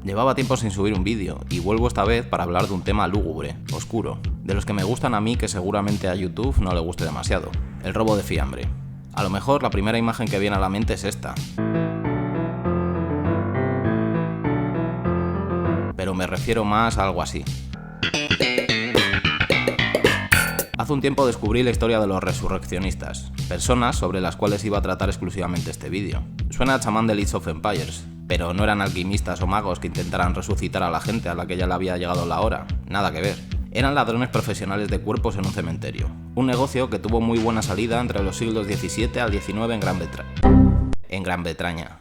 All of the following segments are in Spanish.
Llevaba tiempo sin subir un vídeo y vuelvo esta vez para hablar de un tema lúgubre, oscuro, de los que me gustan a mí que seguramente a YouTube no le guste demasiado, el robo de fiambre. A lo mejor la primera imagen que viene a la mente es esta. Pero me refiero más a algo así. Hace un tiempo descubrí la historia de los resurreccionistas, personas sobre las cuales iba a tratar exclusivamente este vídeo. Suena a chamán de Age of Empires, pero no eran alquimistas o magos que intentaran resucitar a la gente a la que ya le había llegado la hora, nada que ver. Eran ladrones profesionales de cuerpos en un cementerio, un negocio que tuvo muy buena salida entre los siglos XVII al XIX en Gran Bretaña.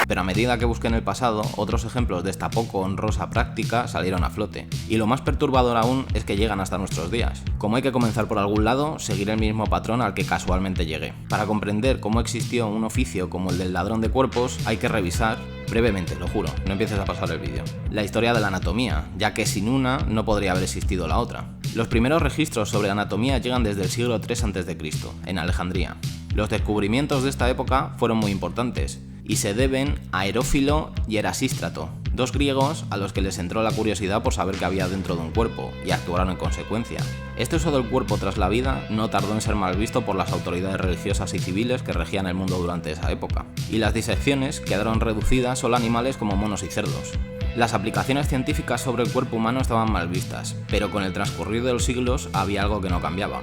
Pero a medida que busqué en el pasado, otros ejemplos de esta poco honrosa práctica salieron a flote. Y lo más perturbador aún es que llegan hasta nuestros días. Como hay que comenzar por algún lado, seguiré el mismo patrón al que casualmente llegué. Para comprender cómo existió un oficio como el del ladrón de cuerpos, hay que revisar, brevemente, lo juro, no empieces a pasar el vídeo, la historia de la anatomía, ya que sin una no podría haber existido la otra. Los primeros registros sobre anatomía llegan desde el siglo III a.C., en Alejandría. Los descubrimientos de esta época fueron muy importantes, y se deben a Herófilo y Erasístrato, dos griegos a los que les entró la curiosidad por saber qué había dentro de un cuerpo, y actuaron en consecuencia. Este uso del cuerpo tras la vida no tardó en ser mal visto por las autoridades religiosas y civiles que regían el mundo durante esa época, y las disecciones quedaron reducidas solo a animales como monos y cerdos. Las aplicaciones científicas sobre el cuerpo humano estaban mal vistas, pero con el transcurrir de los siglos había algo que no cambiaba.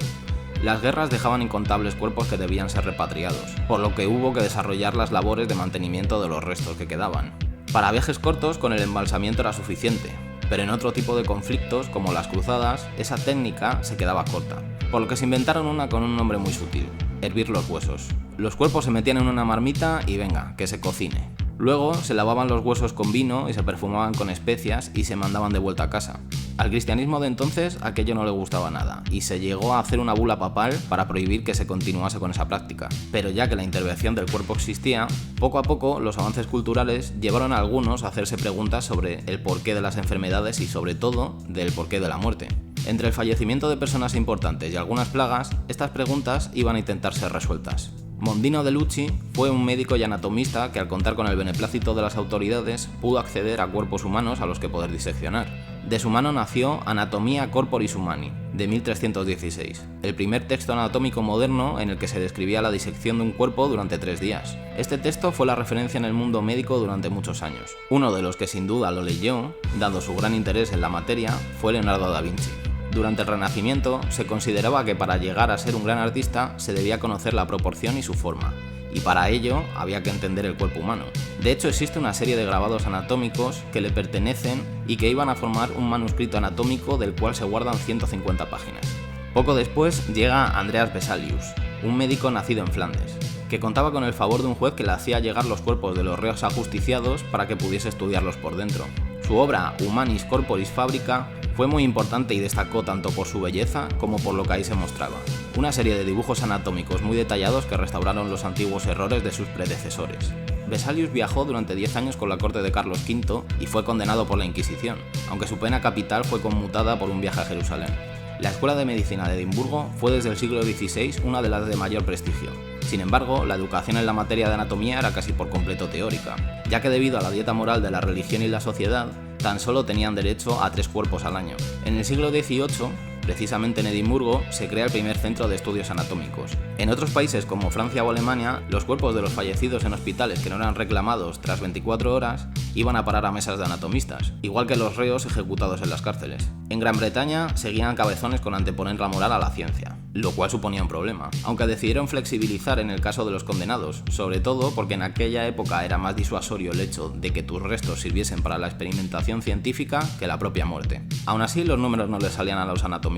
Las guerras dejaban incontables cuerpos que debían ser repatriados, por lo que hubo que desarrollar las labores de mantenimiento de los restos que quedaban. Para viajes cortos con el embalsamiento era suficiente, pero en otro tipo de conflictos, como las cruzadas, esa técnica se quedaba corta, por lo que se inventaron una con un nombre muy sutil: hervir los huesos. Los cuerpos se metían en una marmita y venga, que se cocine. Luego se lavaban los huesos con vino y se perfumaban con especias y se mandaban de vuelta a casa. Al cristianismo de entonces aquello no le gustaba nada y se llegó a hacer una bula papal para prohibir que se continuase con esa práctica. Pero ya que la intervención del cuerpo existía, poco a poco los avances culturales llevaron a algunos a hacerse preguntas sobre el porqué de las enfermedades y sobre todo del porqué de la muerte. Entre el fallecimiento de personas importantes y algunas plagas, estas preguntas iban a intentar ser resueltas. Mondino de Lucci fue un médico y anatomista que, al contar con el beneplácito de las autoridades, pudo acceder a cuerpos humanos a los que poder diseccionar. De su mano nació Anatomia Corporis Humani, de 1316, el primer texto anatómico moderno en el que se describía la disección de un cuerpo durante 3 días. Este texto fue la referencia en el mundo médico durante muchos años. Uno de los que sin duda lo leyó, dado su gran interés en la materia, fue Leonardo da Vinci. Durante el Renacimiento se consideraba que para llegar a ser un gran artista se debía conocer la proporción y su forma, y para ello había que entender el cuerpo humano. De hecho, existe una serie de grabados anatómicos que le pertenecen y que iban a formar un manuscrito anatómico del cual se guardan 150 páginas. Poco después llega Andreas Vesalius, un médico nacido en Flandes, que contaba con el favor de un juez que le hacía llegar los cuerpos de los reos ajusticiados para que pudiese estudiarlos por dentro. Su obra Humanis Corporis Fabrica fue muy importante y destacó tanto por su belleza como por lo que ahí se mostraba. Una serie de dibujos anatómicos muy detallados que restauraron los antiguos errores de sus predecesores. Vesalius viajó durante 10 años con la corte de Carlos V y fue condenado por la Inquisición, aunque su pena capital fue conmutada por un viaje a Jerusalén. La Escuela de Medicina de Edimburgo fue desde el siglo XVI una de las de mayor prestigio. Sin embargo, la educación en la materia de anatomía era casi por completo teórica, ya que debido a la dieta moral de la religión y la sociedad, tan solo tenían derecho a 3 cuerpos al año. En el siglo XVIII, precisamente en Edimburgo, se crea el primer centro de estudios anatómicos. En otros países como Francia o Alemania, los cuerpos de los fallecidos en hospitales que no eran reclamados tras 24 horas iban a parar a mesas de anatomistas, igual que los reos ejecutados en las cárceles. En Gran Bretaña seguían cabezones con anteponer la moral a la ciencia, lo cual suponía un problema, aunque decidieron flexibilizar en el caso de los condenados, sobre todo porque en aquella época era más disuasorio el hecho de que tus restos sirviesen para la experimentación científica que la propia muerte. Aún así, los números no les salían a los anatomistas.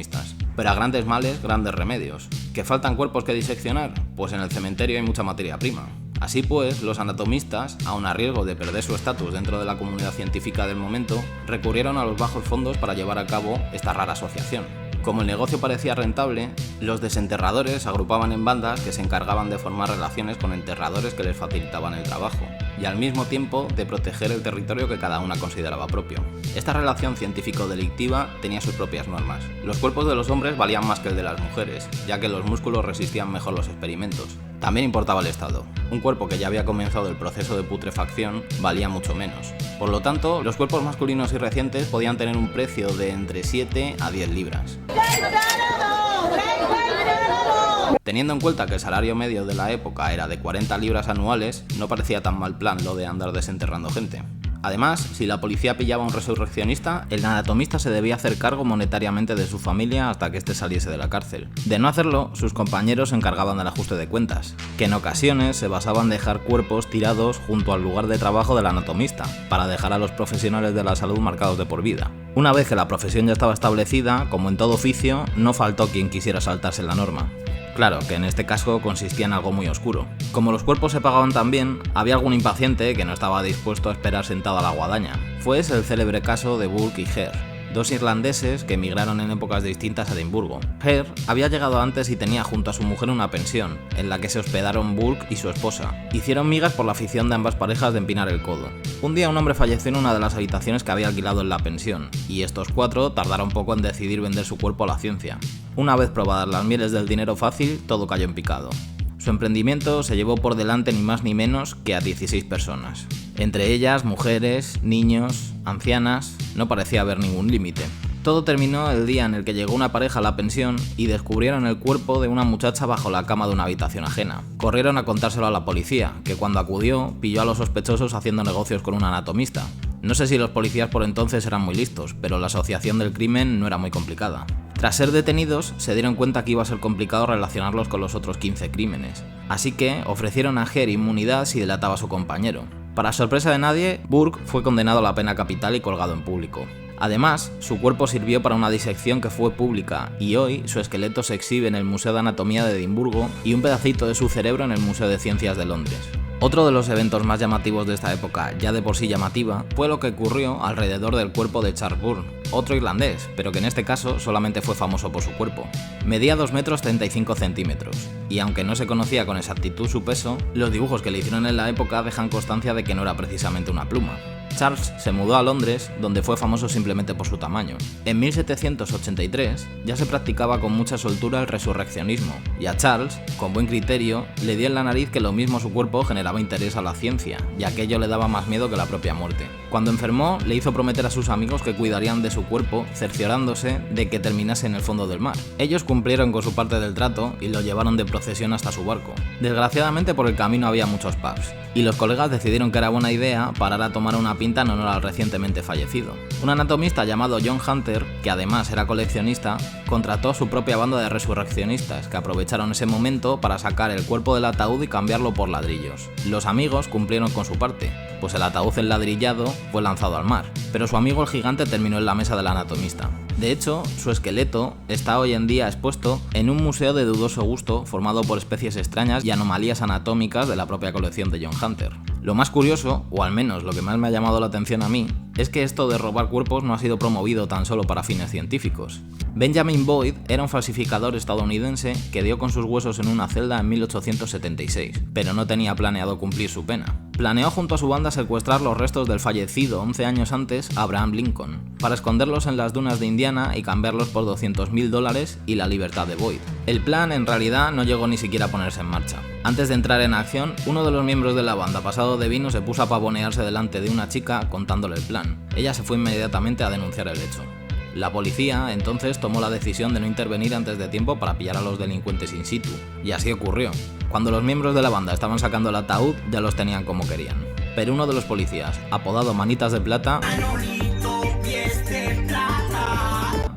Pero a grandes males, grandes remedios. ¿Que faltan cuerpos que diseccionar? Pues en el cementerio hay mucha materia prima. Así pues, los anatomistas, aun a riesgo de perder su estatus dentro de la comunidad científica del momento, recurrieron a los bajos fondos para llevar a cabo esta rara asociación. Como el negocio parecía rentable, los desenterradores se agrupaban en bandas que se encargaban de formar relaciones con enterradores que les facilitaban el trabajo, y al mismo tiempo de proteger el territorio que cada una consideraba propio. Esta relación científico-delictiva tenía sus propias normas. Los cuerpos de los hombres valían más que el de las mujeres, ya que los músculos resistían mejor los experimentos. También importaba el Estado. Un cuerpo que ya había comenzado el proceso de putrefacción valía mucho menos. Por lo tanto, los cuerpos masculinos y recientes podían tener un precio de entre 7 a 10 libras. Teniendo en cuenta que el salario medio de la época era de 40 libras anuales, no parecía tan mal plan lo de andar desenterrando gente. Además, si la policía pillaba a un resurreccionista, el anatomista se debía hacer cargo monetariamente de su familia hasta que éste saliese de la cárcel. De no hacerlo, sus compañeros se encargaban del ajuste de cuentas, que en ocasiones se basaba en dejar cuerpos tirados junto al lugar de trabajo del anatomista, para dejar a los profesionales de la salud marcados de por vida. Una vez que la profesión ya estaba establecida, como en todo oficio, no faltó quien quisiera saltarse la norma. Claro, que en este caso consistía en algo muy oscuro. Como los cuerpos se pagaban tan bien, había algún impaciente que no estaba dispuesto a esperar sentado a la guadaña. Fue ese el célebre caso de Burke y Hare, dos irlandeses que emigraron en épocas distintas a Edimburgo. Hare había llegado antes y tenía junto a su mujer una pensión, en la que se hospedaron Burke y su esposa. Hicieron migas por la afición de ambas parejas de empinar el codo. Un día un hombre falleció en una de las habitaciones que había alquilado en la pensión, y estos cuatro tardaron poco en decidir vender su cuerpo a la ciencia. Una vez probadas las mieles del dinero fácil, todo cayó en picado. Su emprendimiento se llevó por delante ni más ni menos que a 16 personas. Entre ellas, mujeres, niños, ancianas, no parecía haber ningún límite. Todo terminó el día en el que llegó una pareja a la pensión y descubrieron el cuerpo de una muchacha bajo la cama de una habitación ajena. Corrieron a contárselo a la policía, que cuando acudió pilló a los sospechosos haciendo negocios con un anatomista. No sé si los policías por entonces eran muy listos, pero la asociación del crimen no era muy complicada. Tras ser detenidos, se dieron cuenta que iba a ser complicado relacionarlos con los otros 15 crímenes, así que ofrecieron a Hare inmunidad si delataba a su compañero. Para sorpresa de nadie, Burke fue condenado a la pena capital y colgado en público. Además, su cuerpo sirvió para una disección que fue pública y hoy su esqueleto se exhibe en el Museo de Anatomía de Edimburgo y un pedacito de su cerebro en el Museo de Ciencias de Londres. Otro de los eventos más llamativos de esta época, ya de por sí llamativa, fue lo que ocurrió alrededor del cuerpo de Charles Bourne, otro irlandés, pero que en este caso solamente fue famoso por su cuerpo. Medía 2 metros 35 centímetros, y aunque no se conocía con exactitud su peso, los dibujos que le hicieron en la época dejan constancia de que no era precisamente una pluma. Charles se mudó a Londres, donde fue famoso simplemente por su tamaño. En 1783 ya se practicaba con mucha soltura el resurreccionismo, y a Charles, con buen criterio, le dio en la nariz que lo mismo su cuerpo generaba interés a la ciencia, y aquello le daba más miedo que la propia muerte. Cuando enfermó, le hizo prometer a sus amigos que cuidarían de su cuerpo, cerciorándose de que terminase en el fondo del mar. Ellos cumplieron con su parte del trato y lo llevaron de procesión hasta su barco. Desgraciadamente por el camino había muchos pubs, y los colegas decidieron que era buena idea parar a tomar una pinta en honor al recientemente fallecido. Un anatomista llamado John Hunter, que además era coleccionista, contrató a su propia banda de resurreccionistas, que aprovecharon ese momento para sacar el cuerpo del ataúd y cambiarlo por ladrillos. Los amigos cumplieron con su parte, pues el ataúd enladrillado fue lanzado al mar, pero su amigo el gigante terminó en la mesa del anatomista. De hecho, su esqueleto está hoy en día expuesto en un museo de dudoso gusto formado por especies extrañas y anomalías anatómicas de la propia colección de John Hunter. Lo más curioso, o al menos lo que más me ha llamado la atención a mí, es que esto de robar cuerpos no ha sido promovido tan solo para fines científicos. Benjamin Boyd era un falsificador estadounidense que dio con sus huesos en una celda en 1876, pero no tenía planeado cumplir su pena. Planeó junto a su banda secuestrar los restos del fallecido 11 años antes Abraham Lincoln, para esconderlos en las dunas de Indiana y cambiarlos por $200.000 y la libertad de Boyd. El plan en realidad no llegó ni siquiera a ponerse en marcha. Antes de entrar en acción, uno de los miembros de la banda pasado de vino se puso a pavonearse delante de una chica contándole el plan. Ella se fue inmediatamente a denunciar el hecho. La policía entonces tomó la decisión de no intervenir antes de tiempo para pillar a los delincuentes in situ, y así ocurrió. Cuando los miembros de la banda estaban sacando el ataúd, ya los tenían como querían. Pero uno de los policías, apodado Manitas de Plata,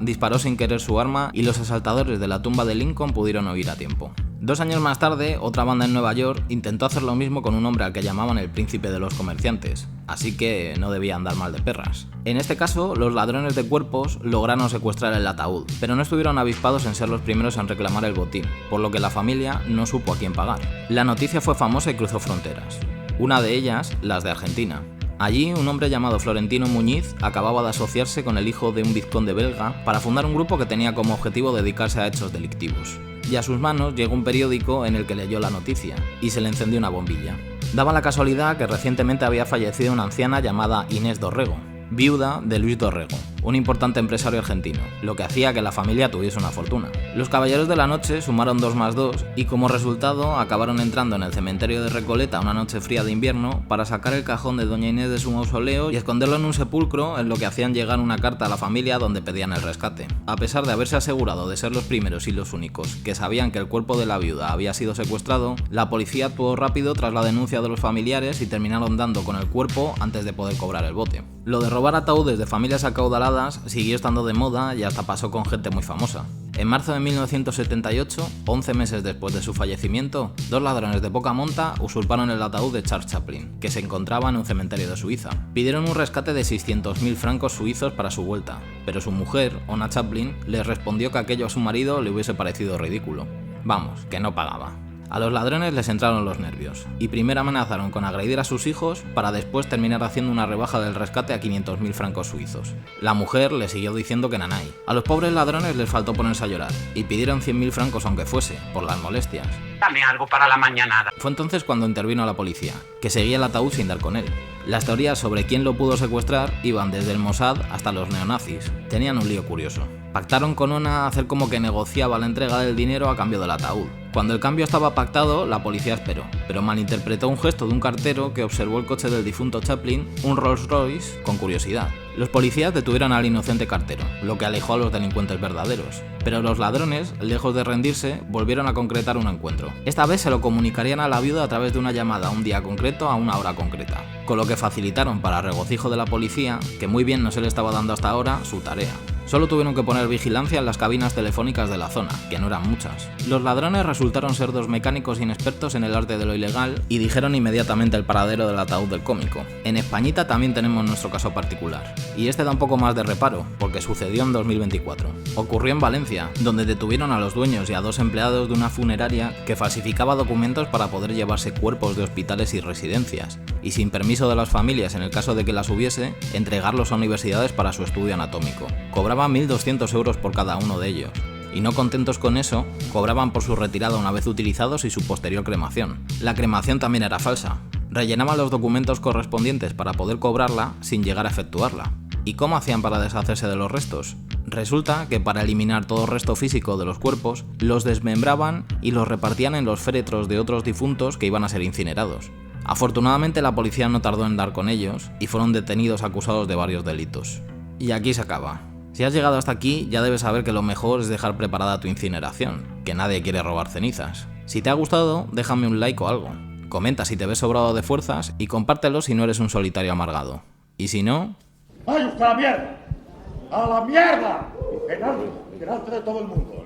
disparó sin querer su arma y los asaltadores de la tumba de Lincoln pudieron huir a tiempo. 2 años más tarde, otra banda en Nueva York intentó hacer lo mismo con un hombre al que llamaban el príncipe de los comerciantes, así que no debía andar mal de perras. En este caso, los ladrones de cuerpos lograron secuestrar el ataúd, pero no estuvieron avispados en ser los primeros en reclamar el botín, por lo que la familia no supo a quién pagar. La noticia fue famosa y cruzó fronteras, una de ellas las de Argentina. Allí, un hombre llamado Florentino Muñiz acababa de asociarse con el hijo de un vizconde belga para fundar un grupo que tenía como objetivo dedicarse a hechos delictivos. Y a sus manos llegó un periódico en el que leyó la noticia, y se le encendió una bombilla. Daba la casualidad que recientemente había fallecido una anciana llamada Inés Dorrego, viuda de Luis Dorrego, un importante empresario argentino, lo que hacía que la familia tuviese una fortuna. Los Caballeros de la Noche sumaron 2 más 2 y como resultado acabaron entrando en el cementerio de Recoleta una noche fría de invierno para sacar el cajón de Doña Inés de su mausoleo y esconderlo en un sepulcro, en lo que hacían llegar una carta a la familia donde pedían el rescate. A pesar de haberse asegurado de ser los primeros y los únicos que sabían que el cuerpo de la viuda había sido secuestrado, la policía actuó rápido tras la denuncia de los familiares y terminaron dando con el cuerpo antes de poder cobrar el bote. Lo de robar ataúdes de familias acaudaladas siguió estando de moda y hasta pasó con gente muy famosa. En marzo de 1978, 11 meses después de su fallecimiento, 2 ladrones de poca monta usurparon el ataúd de Charles Chaplin, que se encontraba en un cementerio de Suiza. Pidieron un rescate de 600.000 francos suizos para su vuelta, pero su mujer, Ona Chaplin, les respondió que aquello a su marido le hubiese parecido ridículo. Vamos, que no pagaba. A los ladrones les entraron los nervios, y primero amenazaron con agredir a sus hijos para después terminar haciendo una rebaja del rescate a 500.000 francos suizos. La mujer le siguió diciendo que nanay. A los pobres ladrones les faltó ponerse a llorar, y pidieron 100.000 francos aunque fuese, por las molestias. Dame algo para la mañanada. Fue entonces cuando intervino la policía, que seguía el ataúd sin dar con él. Las teorías sobre quién lo pudo secuestrar iban desde el Mossad hasta los neonazis. Tenían un lío curioso. Pactaron con Ona hacer como que negociaba la entrega del dinero a cambio del ataúd. Cuando el cambio estaba pactado, la policía esperó, pero malinterpretó un gesto de un cartero que observó el coche del difunto Chaplin, un Rolls Royce, con curiosidad. Los policías detuvieron al inocente cartero, lo que alejó a los delincuentes verdaderos. Pero los ladrones, lejos de rendirse, volvieron a concretar un encuentro. Esta vez se lo comunicarían a la viuda a través de una llamada a un día concreto a una hora concreta, con lo que facilitaron para regocijo de la policía, que muy bien no se le estaba dando hasta ahora, su tarea. Solo tuvieron que poner vigilancia en las cabinas telefónicas de la zona, que no eran muchas. Los ladrones resultaron ser 2 mecánicos inexpertos en el arte de lo ilegal y dijeron inmediatamente el paradero del ataúd del cómico. En Españita también tenemos nuestro caso particular, y este da un poco más de reparo, porque sucedió en 2024. Ocurrió en Valencia, donde detuvieron a los dueños y a 2 empleados de una funeraria que falsificaba documentos para poder llevarse cuerpos de hospitales y residencias, y sin permiso de las familias en el caso de que las hubiese, entregarlos a universidades para su estudio anatómico. Cobraban 1.200 euros por cada uno de ellos, y no contentos con eso, cobraban por su retirada una vez utilizados y su posterior cremación. La cremación también era falsa. Rellenaban los documentos correspondientes para poder cobrarla sin llegar a efectuarla. ¿Y cómo hacían para deshacerse de los restos? Resulta que para eliminar todo resto físico de los cuerpos, los desmembraban y los repartían en los féretros de otros difuntos que iban a ser incinerados. Afortunadamente la policía no tardó en dar con ellos y fueron detenidos acusados de varios delitos. Y aquí se acaba. Si has llegado hasta aquí, ya debes saber que lo mejor es dejar preparada tu incineración, que nadie quiere robar cenizas. Si te ha gustado, déjame un like o algo. Comenta si te ves sobrado de fuerzas y compártelo si no eres un solitario amargado. Y si no... ¡Vaya usted a la mierda! ¡A la mierda! Delante de todo el mundo.